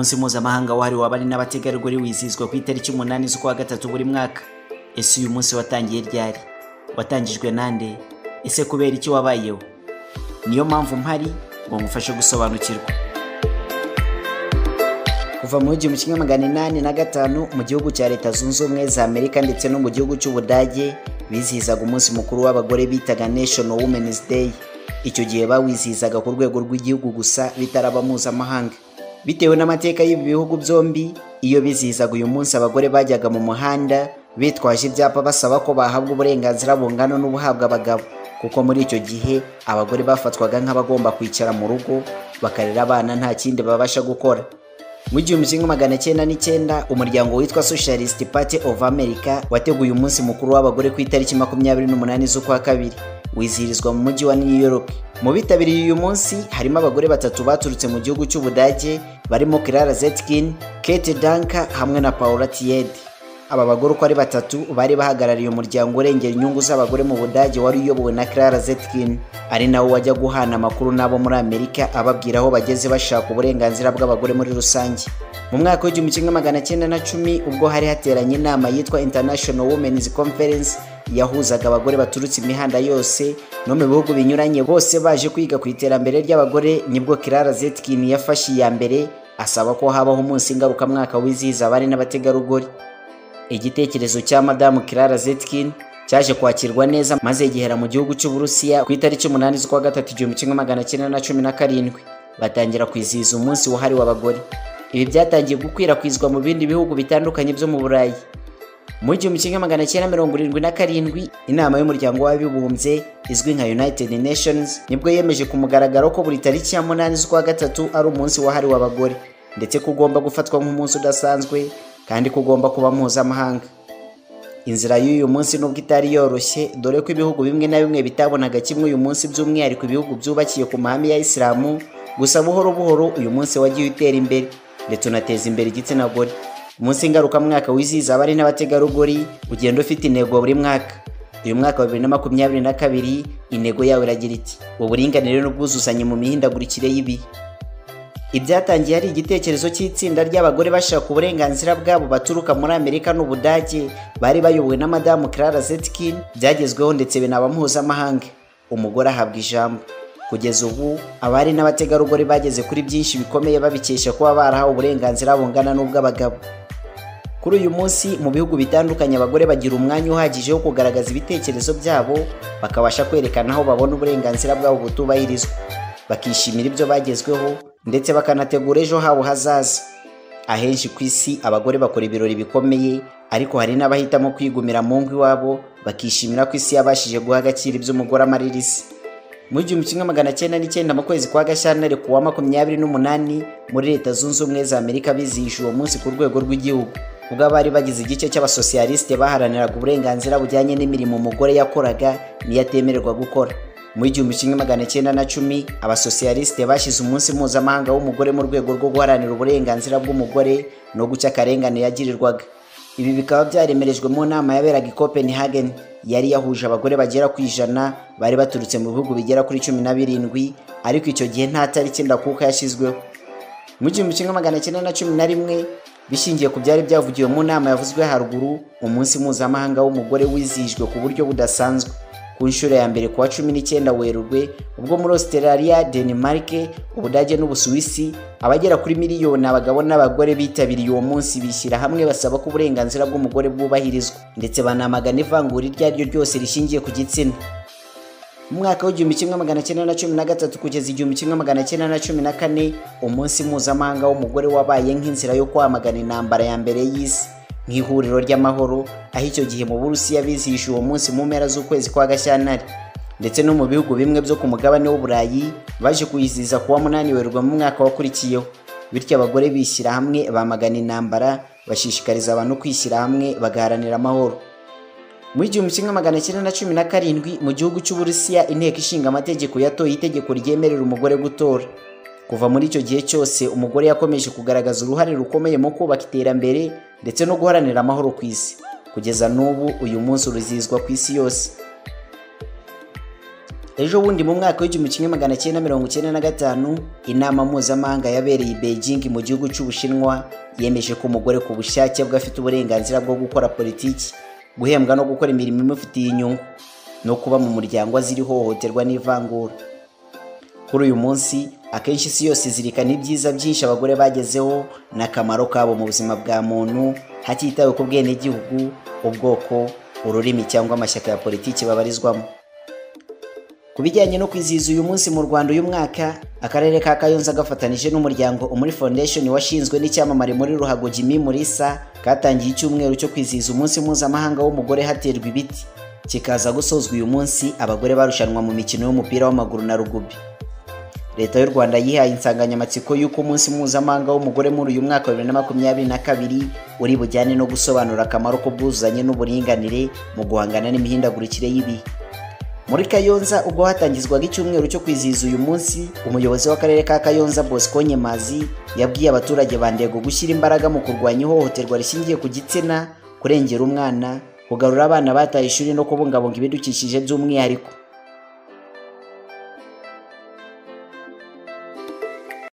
umunsi mpuzamahanga wahariwe abari n'abategarugori wizihizwa ku itariki 8 z'ukwa gatatu buri mwaka. Ese uyu munsi watangiye ryari? Watangijwe nande? Ese kubera iki wabayeho? Niyo mpamvu mpari ngo ngufashe gusobanukirwa. Kuva mu 1885 mu gihugu cya Leta Zunze Ubumwe za Amerika ndetse no mu gihugu cy'Ubudage bizihizaga umunsi mukuru w'abagore bitaga National Women's Day. Icyo gihe bawizihizaga ku rwego rw'igihugu gusa bitaraba mpuzamahanga. Bitewe n'amateka y'ibi bihugu byombi, iyo bizihizaga uyu munsi abagore bajyaga mu muhanda bitwaje ibyapa basaba ko bahabwa uburenganzira bungana n'ubuhabwa abagabo, kuko muri icyo gihe abagore bafatwaga nk'abagomba kwicara mu rugo bakarera abana nta kindi babasha gukora. Mu 1909 umuryango witwa Socialist Party of America wateguye umunsi mukuru w'abagore ku itariki 28 z'ukwa kabiri, wizihirizwa mu mujyi wa New York. Mu bitabiriye uyu munsi harimo abagore batatu baturutse mu gihugu cy'Ubudage barimo Clara Zetkin, Kate Danker hamwe na Paula Tiede. Aba bagore uko ari batatu bari bahagarariye umuryango urengera inyungu z'abagore mu Budage wari uyobowe na Clara Zetkin, ari nawe wajya guhana amakuru nabo muri Amerika ababwira aho bageze bashaka uburenganzira bw'abagore muri rusange. Mu mwaka w'1910 ubwo hari hateranye inama yitwa International Women's Conference yahuzaga abagore baturutse imihanda yose no mu bihugu binyuranye, bose baje kwiga ku iterambere ry'abagore, nibwo Clara Zetkin yafashe iya mbere asaba ko habaho umunsi ngarukamwaka wizihiza abari n'abategarugori. Igitekerezo cya Madamu Clara Zetkin cyaje kwakirwa neza maze gihera mu gihugu cy'Uburusiya ku itariki 8 z'ukwa gatatu 1917 batangira kwizihiza umunsi wahariwe abagore. Ibi byatangiye gukwirakwizwa mu bindi bihugu bitandukanye byo mu Burayi. Mu 1977 inama y'umuryango w'abibumbye izwi nka United Nations nibwo yemeje ku mugaragaro ko buri tariki ya 8 z'ukwa gatatu ari umunsi wahariwe abagore, ndetse kugomba gufatwa nk'umunsi udasanzwe kandi kugomba kuba mpuzamahanga. Inzira y'uyu munsi nubwo itari yoroshye, dore ko ibihugu bimwe na bimwe bitabonaga kimwe uyu munsi, by'umwihariko ibihugu byubakiye ku mahame ya Islamu. Gusa buhoro buhoro uyu munsi wagiye utera imbere ndetse unateza imbere igitsina gore. Umunsi ngarukamwaka wizihiza abari n'abategarugori ugenda ufite intego buri mwaka. Uyu mwaka wa 2022 intego yawe iragira iti uburinganire n'ubwuzuzanye mu mihindagurikire y'ibihe. Ibyatangiye ari igitekerezo cy'itsinda ry'abagore bashaka uburenganzira bwabo baturuka muri Amerika n'Ubudage bari bayobowe na Madamu Clara Zetkin, byagezweho ndetse binaba mpuzamahanga. Umugore ahabwa ijambo. Kugeza ubu abari n'abategarugori bageze kuri byinshi bikomeye babikesha kuba barahawe uburenganzira bungana n'ubw'abagabo. Kuri uyu munsi mu bihugu bitandukanye abagore bagira umwanya uhagije wo kugaragaza ibitekerezo byabo, bakabasha kwerekana aho babona uburenganzira bwabo butubahirizwa, bakishimira ibyo bagezweho ndetse bakanategura ejo habo hazaza. Ahenshi ku isi abagore bakora ibirori bikomeye, ariko hari n'abahitamo kwigumira mu ngo iwabo bakishimira ko isi yabashije guha agaciro iby'umugore amaririzi. Mu 1909 mu kwezi kwa Gashyantare kuwa 28 muri Leta Zunze Ubumwe za Amerika bizihije uwo munsi ku rwego rw'igihugu, ubwo abari bagize igice cy'abasosiyaliste baharaniraga uburenganzira bujyanye n'imirimo umugore yakoraga niyo atemererwa gukora. Mu 1910 abasosiyaliste bashize umunsi mpuzamahanga w'umugore mu rwego rwo guharanira uburenganzira bw'umugore no guca akarengane yagirirwaga. Ibi bikaba byaremerejwe mu nama yaberaga i Copenhagen, yari yahuje abagore bagera ku 100 bari baturutse mu bihugu bigera kuri 17, ariko icyo gihe nta tariki ndakuka yashizweho. Mu 1911 bishingiye ku byari byavugiwe mu nama yavuzwe haruguru, umunsi mpuzamahanga w'umugore wizihijwe ku buryo budasanzwe ku nshuro ya mbere kuwa 19 Werurwe, ubwo muri Australia, Denmark, Ubudage n'Ubusuwisi abagera kuri miliyoni abagabo n'abagore bitabiriye uwo munsi bishyira hamwe basaba ko uburenganzira bw'umugore bwubahirizwa ndetse banamagana ivangura iryo ari ryo ryose rishingiye ku gitsina. Mu mwaka w'1913 kugeza 1914 umunsi mpuzamahanga w'umugore wabaye nk'inzira yo kwamagana intambara ya mbere y'isi nk'ihuriro ry'amahoro, aho icyo gihe mu Burusiya bizihije uwo munsi mu mpera z'ukwezi kwa Gashyantare, ndetse no mu bihugu bimwe byo ku mugabane w'Uburayi baje kuyizihiza kuwa 8 Werurwe mu mwaka wakurikiyeho. Bityo abagore bishyira hamwe bamagana intambara, bashishikariza abantu kwishyira hamwe bagaharanira amahoro. Mu 1917 mu gihugu cy'Uburusiya inteko ishinga amategeko yatoye itegeko ryemerera umugore gutora. Kuva muri icyo gihe cyose umugore yakomeje kugaragaza uruhare rukomeye mu kubaka iterambere ndetse no guharanira amahoro ku isi. Kugeza n'ubu uyu munsi urizihizwa ku isi yose. Ejo bundi mu mwaka w'1995 inama mpuzamahanga yabereye i Beijing mu gihugu cy'Ubushinwa yemeje ko umugore ku bushake bwe afite uburenganzira bwo gukora politiki, guhembwa no gukora imirimo imufitiye inyungu no kuba mu muryango azira ihohoterwa n'ivangura. Kuri uyu munsi akenshi isi yose izirikana ibyiza byinshi abagore bagezeho n'akamaro kabo mu buzima bwa muntu hatitawe ku bwenegihugu, ubwoko, ururimi cyangwa amashyaka ya politiki babarizwamo. Ku bijyanye no kwizihiza uyu munsi mu Rwanda uyu mwaka, akarere ka Kayonza gafatanije n'umuryango Umuri Foundation washinzwe n'icyamamare muri ruhago Jimmy Mulisa katangiye icyumweru cyo kwizihiza umunsi mpuzamahanga w'umugore haterwa ibiti, kikaza gusozwa uyu munsi abagore barushanwa mu mikino y'umupira w'amaguru na rugubi. Leta y'u Rwanda yihaye insanganyamatsiko y'uko umunsi mpuzamahanga w'umugore muri uyu mwaka wa 2022 uri bujyane no gusobanura akamaro k'ubwuzuzanye n'uburinganire mu guhangana n'imihindagurikire y'ibihe. Muri Kayonza ubwo hatangizwaga icyumweru cyo kwizihiza uyu munsi, umuyobozi w'akarere ka Kayonza Bosco Nyemazi yabwiye abaturage ba Ndego gushyira imbaraga mu kurwanya ihohoterwa rishingiye ku gitsina, kurengera umwana, kugarura abana bataye ishuri no kubungabunga ibidukikije by'umwihariko.